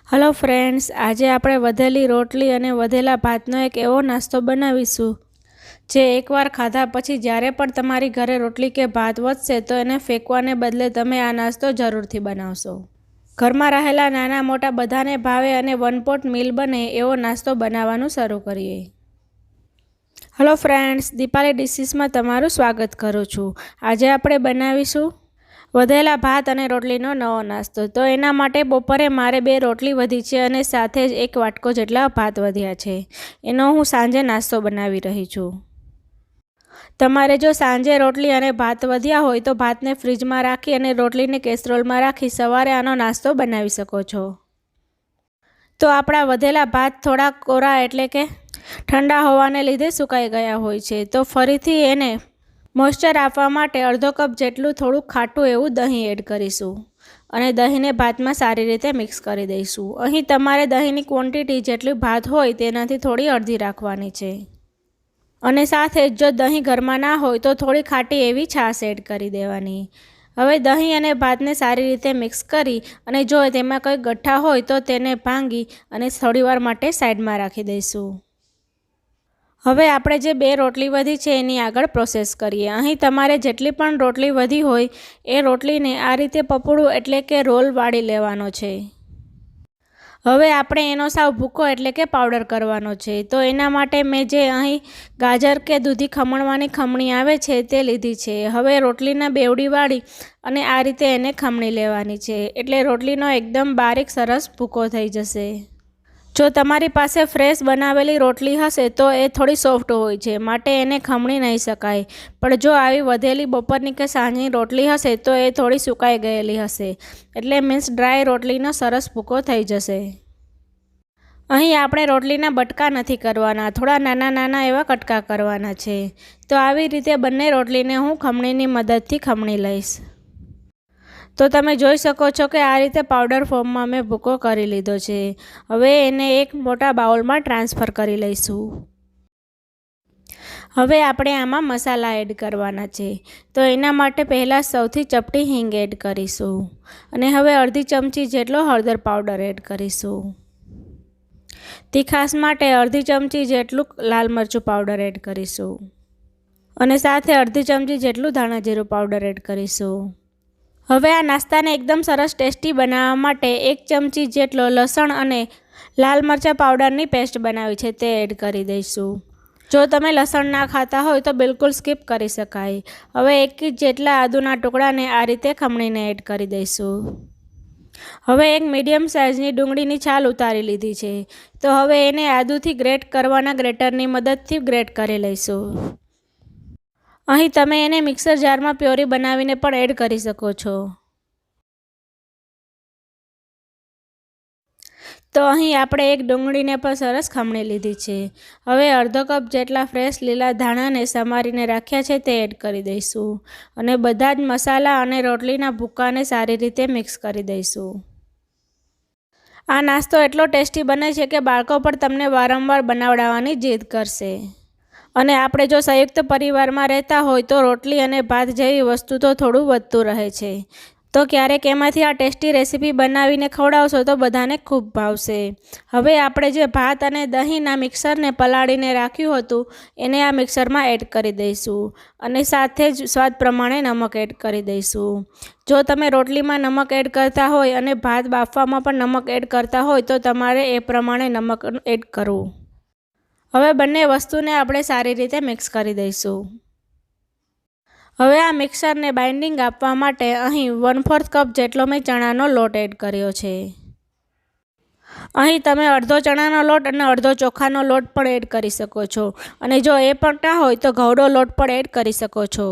Hello friends, આજે આપણે વધેલી રોટલી અને વધેલા ભાતનો એક એવો નાસ્તો બનાવીશું જે એકવાર ખાધા પછી જ્યારે પણ તમારી ઘરે રોટલી કે ભાત વધશે તો એને ફેંકવાને બદલે તમે આ નાસ્તો જરૂરથી બનાવશો. ઘરમાં રહેલા નાના મોટા બધાને ભાવે અને વન પોટ મીલ બને એવો નાસ્તો બનાવવાનું શરૂ કરીએ. હલો ફ્રેન્ડ્સ, દીપાલી ડિશીસમાં તમારું સ્વાગત કરું છું. આજે આપણે બનાવીશું વધેલા ભાત અને રોટલીનો નવો નાસ્તો. તો એના માટે બપોરે મારે 2 રોટલી વધી છે અને સાથે જ 1 વાટકો જેટલા ભાત વધ્યા છે. એનો હું સાંજે નાસ્તો બનાવી રહી છું. તમારે જો સાંજે રોટલી અને ભાત વધ્યા હોય તો ભાતને ફ્રીજમાં રાખી અને રોટલીને કેસરોલમાં રાખી સવારે આનો નાસ્તો બનાવી શકો છો. તો આપણા વધેલા ભાત થોડા કોરા એટલે કે ઠંડા હોવાને લીધે સુકાઈ ગયા હોય છે. તો ફરીથી એને મોઇસ્ચર આપવા માટે અડધો કપ જેટલું થોડુંક ખાટું એવું દહીં એડ કરીશું અને દહીંને ભાતમાં સારી રીતે મિક્સ કરી દઈશું. અહીં તમારે દહીંની ક્વોન્ટિટી જેટલી ભાત હોય તેનાથી થોડી અડધી રાખવાની છે. અને સાથે જ જો દહીં ઘરમાં ના હોય તો થોડી ખાટી એવી છાશ એડ કરી દેવાની. હવે દહીં અને ભાતને સારી રીતે મિક્સ કરી અને જો તેમાં કંઈ ગઠ્ઠા હોય તો તેને ભાંગી અને થોડીવાર માટે સાઈડમાં રાખી દઈશું. હવે આપણે જે 2 રોટલી વધી છે એની આગળ પ્રોસેસ કરીએ. અહીં તમારે જેટલી પણ રોટલી વધી હોય એ રોટલીને આ રીતે પપડું એટલે કે રોલ વાળી લેવાનો છે. હવે આપણે એનો સાવ ભૂકો એટલે કે પાવડર કરવાનો છે. તો એના માટે મેં જે અહીં ગાજર કે દૂધી ખમણવાની ખમણી આવે છે તે લીધી છે. હવે રોટલીના બેવડી વાળી અને આ રીતે એને ખમણી લેવાની છે એટલે રોટલીનો એકદમ બારીક સરસ ભૂકો થઈ જશે. જો તમારી પાસે ફ્રેશ બનાવેલી રોટલી હશે તો એ થોડી સોફ્ટ હોય છે માટે એને ખમણી નહીં શકાય. પણ જો આવી વધેલી બપોરની કે સાંજની રોટલી હશે તો એ થોડી સુકાઈ ગયેલી હશે એટલે મીન્સ ડ્રાય રોટલીનો સરસ ભૂકો થઈ જશે. અહીં આપણે રોટલીના બટકા નથી કરવાના, થોડા નાના નાના એવા કટકા કરવાના છે. તો આવી રીતે બંને રોટલીને હું ખમણીની મદદથી ખમણી લઈશ. તો તમે જોઈ શકો છો કે આ રીતે પાવડર ફોર્મમાં મેં ભૂકો કરી લીધો છે. હવે એને એક મોટા બાઉલમાં ટ્રાન્સફર કરી લઈશું. હવે આપણે આમાં મસાલા એડ કરવાના છે. તો એના માટે પહેલાં સૌથી ચપટી હિંગ એડ કરીશું અને હવે અડધી ચમચી જેટલો હળદર પાવડર એડ કરીશું. તીખાશ માટે અડધી ચમચી જેટલું લાલ મરચું પાવડર એડ કરીશું અને સાથે અડધી ચમચી જેટલું ધાણા જીરું પાવડર એડ કરીશું. હવે આ નાસ્તાને એકદમ સરસ ટેસ્ટી બનાવવા માટે 1 ચમચી જેટલો લસણ અને લાલ મરચાં પાવડરની પેસ્ટ બનાવી છે તે એડ કરી દઈશું. જો તમે લસણ ના ખાતા હોય તો બિલકુલ સ્કીપ કરી શકાય. હવે 1 ઇંચ જેટલા આદુના ટુકડાને આ રીતે ખમણીને એડ કરી દઈશું. હવે એક મીડિયમ સાઇઝની ડુંગળીની છાલ ઉતારી લીધી છે. તો હવે એને આદુથી ગ્રેટ કરવાના ગ્રેટરની મદદથી ગ્રેટ કરી લઈશું. અહીં તમે એને મિક્સર જારમાં પ્યોરી બનાવીને પણ એડ કરી શકો છો. તો અહીં આપણે એક ડુંગળીને પણ સરસ ખમણી લીધી છે. હવે અડધો કપ જેટલા ફ્રેશ લીલા ધાણાને સમારીને રાખ્યા છે તે એડ કરી દઈશું અને બધા જ મસાલા અને રોટલીના ભૂકાને સારી રીતે મિક્સ કરી દઈશું. આ નાસ્તો એટલો ટેસ્ટી બને છે કે બાળકો પણ તમને વારંવાર બનાવડાવવાની જીદ કરશે. અને આપણે જો સંયુક્ત પરિવારમાં રહેતા હોય તો રોટલી અને ભાત જેવી વસ્તુ તો થોડું વધતું રહે છે. તો ક્યારેક એમાંથી આ ટેસ્ટી રેસીપી બનાવીને ખવડાવશો તો બધાને ખૂબ ભાવશે. હવે આપણે જે ભાત અને દહીંના મિક્સરને પલાળીને રાખ્યું હતું એને આ મિક્સરમાં એડ કરી દઈશું અને સાથે જ સ્વાદ પ્રમાણે નમક એડ કરી દઈશું. જો તમે રોટલીમાં નમક એડ કરતા હોય અને ભાત બાફવામાં પણ નમક એડ કરતા હોય તો તમારે એ પ્રમાણે નમક એડ કરવું. હવે બંને વસ્તુને આપણે સારી રીતે મિક્સ કરી દઈશું. હવે આ મિક્સરને બાઇન્ડિંગ આપવા માટે અહીં 1/4 કપ જેટલો મેં ચણાનો લોટ એડ કર્યો છે. અહીં તમે અડધો ચણાનો લોટ અને અડધો ચોખાનો લોટ પણ એડ કરી શકો છો અને જો એ પણ ના હોય તો ઘઉંનો લોટ પણ એડ કરી શકો છો.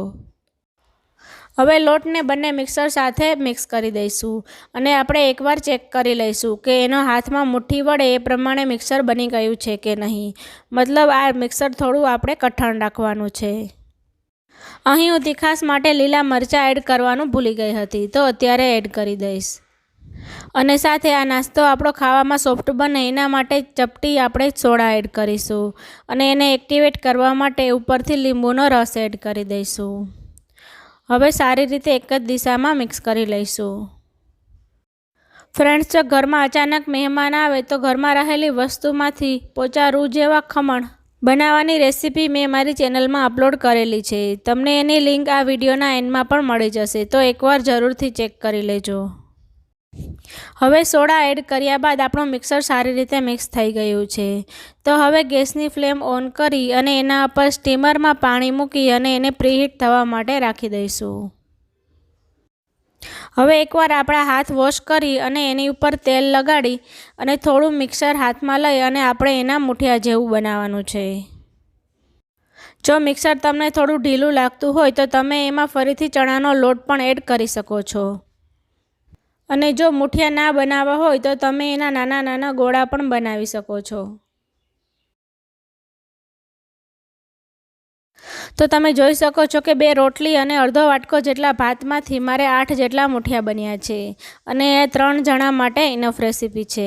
હવે લોટને બંને મિક્સર સાથે મિક્સ કરી દઈશું અને આપણે એકવાર ચેક કરી લઈશું કે એનો હાથમાં મુઠ્ઠી વળે એ પ્રમાણે મિક્સર બની ગયું છે કે નહીં. મતલબ આ મિક્સર થોડું આપણે કઠણ રાખવાનું છે. અહીં હું તીખાશ માટે લીલા મરચાં એડ કરવાનું ભૂલી ગઈ હતી તો અત્યારે એડ કરી દઈશ. અને સાથે આ નાસ્તો આપણો ખાવામાં સોફ્ટ બને એના માટે ચપટી આપણે સોડા એડ કરીશું અને એને એક્ટિવેટ કરવા માટે ઉપરથી લીંબુનો રસ એડ કરી દઈશું. હવે સારી રીતે એક જ દિશામાં મિક્સ કરી લઈશું. ફ્રેન્ડ્સ, જો ઘરમાં અચાનક મહેમાન આવે તો ઘરમાં રહેલી વસ્તુમાંથી પોચા રૂ જેવા ખમણ બનાવવાની રેસીપી મેં મારી ચેનલમાં અપલોડ કરેલી છે. તમને એની લિંક આ વિડીયોના એન્ડમાં પણ મળી જશે, તો એકવાર જરૂરથી ચેક કરી લેજો. હવે સોડા એડ કર્યા બાદ આપણું મિક્સર સારી રીતે મિક્સ થઈ ગયું છે. તો હવે ગેસની ફ્લેમ ઓન કરી અને એના ઉપર સ્ટીમરમાં પાણી મૂકી અને એને પ્રીહીટ થવા માટે રાખી દઈશું. હવે એકવાર આપણા હાથ વોશ કરી અને એની ઉપર તેલ લગાડી અને થોડું મિક્સર હાથમાં લઈ અને આપણે એના મૂઠિયા જેવું બનાવવાનું છે. જો મિક્સર તમને થોડું ઢીલું લાગતું હોય તો તમે એમાં ફરીથી ચણાનો લોટ પણ એડ કરી શકો છો. અને જો મૂઠિયા ના બનાવવા હોય તો તમે એના નાના નાના ગોળા પણ બનાવી શકો છો. તો તમે જોઈ શકો છો કે 2 રોટલી અને અડધો વાટકો જેટલા ભાતમાંથી મારે 8 જેટલા મૂઠિયા બન્યા છે અને એ 3 જણા માટે ઇનફ રેસીપી છે.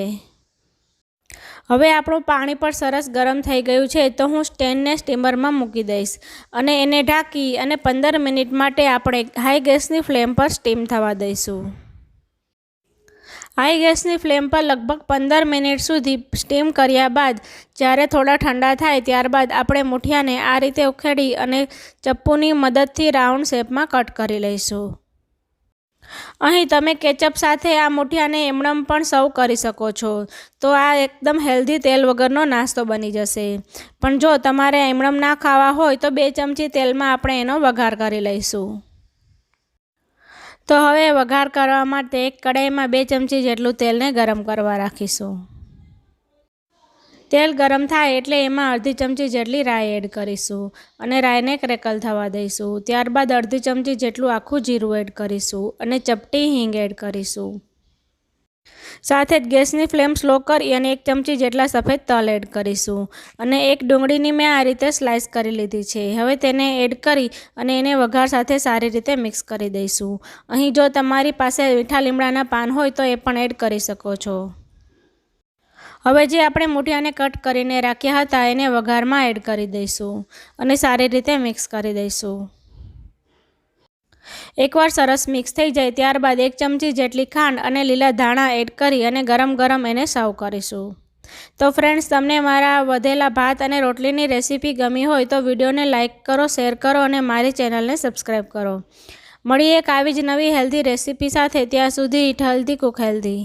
હવે આપણું પાણી પણ સરસ ગરમ થઈ ગયું છે, તો હું સ્ટેન્ડને સ્ટીમરમાં મૂકી દઈશ અને એને ઢાંકી અને 15 મિનિટ માટે આપણે હાઈ ગેસની ફ્લેમ પર સ્ટીમ થવા દઈશું. હાઈ ગેસની ફ્લેમ પર લગભગ 15 મિનિટ સુધી સ્ટીમ કર્યા બાદ જ્યારે થોડા ઠંડા થાય ત્યારબાદ આપણે મૂઠિયાને આ રીતે ઉખેડી અને ચપ્પુની મદદથી રાઉન્ડ શેપમાં કટ કરી લઈશું. અહીં તમે કેચઅપ સાથે આ મૂઠિયાને એમણમ પણ સર્વ કરી શકો છો. તો આ એકદમ હેલ્ધી તેલ વગરનો નાસ્તો બની જશે. પણ જો તમારે એમણમ ના ખાવા હોય તો 2 ચમચી તેલમાં આપણે એનો વઘાર કરી લઈશું. તો હવે વઘાર કરવા માટે એક કઢાઈમાં 2 ચમચી જેટલું તેલને ગરમ કરવા રાખીશું. તેલ ગરમ થાય એટલે એમાં અડધી ચમચી જેટલી રાઈ એડ કરીશું અને રાઈને ક્રેકલ થવા દઈશું. ત્યારબાદ અડધી ચમચી જેટલું આખું જીરું એડ કરીશું અને ચપટી હિંગ એડ કરીશું. સાથે જ ગેસની ફ્લેમ સ્લો કરી અને 1 ચમચી જેટલા સફેદ તલ એડ કરીશું અને એક ડુંગળીની મેં આ રીતે સ્લાઇસ કરી લીધી છે. હવે તેને એડ કરી અને એને વઘાર સાથે સારી રીતે મિક્સ કરી દઈશું. અહીં જો તમારી પાસે મીઠા લીમડાના પાન હોય તો એ પણ એડ કરી શકો છો. હવે જે આપણે મૂઠિયાને કટ કરીને રાખ્યા હતા એને વઘારમાં એડ કરી દઈશું અને સારી રીતે મિક્સ કરી દઈશું. એકવાર સરસ મિક્સ થઈ જાય ત્યારબાદ 1 ચમચી જેટલી ખાંડ અને લીલા ધાણા એડ કરી અને ગરમ ગરમ એને સર્વ કરીશું. તો ફ્રેન્ડ્સ, તમને મારા વધેલા ભાત અને રોટલીની રેસીપી ગમી હોય તો વિડીયોને લાઇક કરો, શેર કરો અને મારી ચેનલને સબસ્ક્રાઈબ કરો. મળીએ એક આવી જ નવી હેલ્ધી રેસીપી સાથે. ત્યાં સુધી ઇટ હેલ્ધી, કુક હેલ્ધી.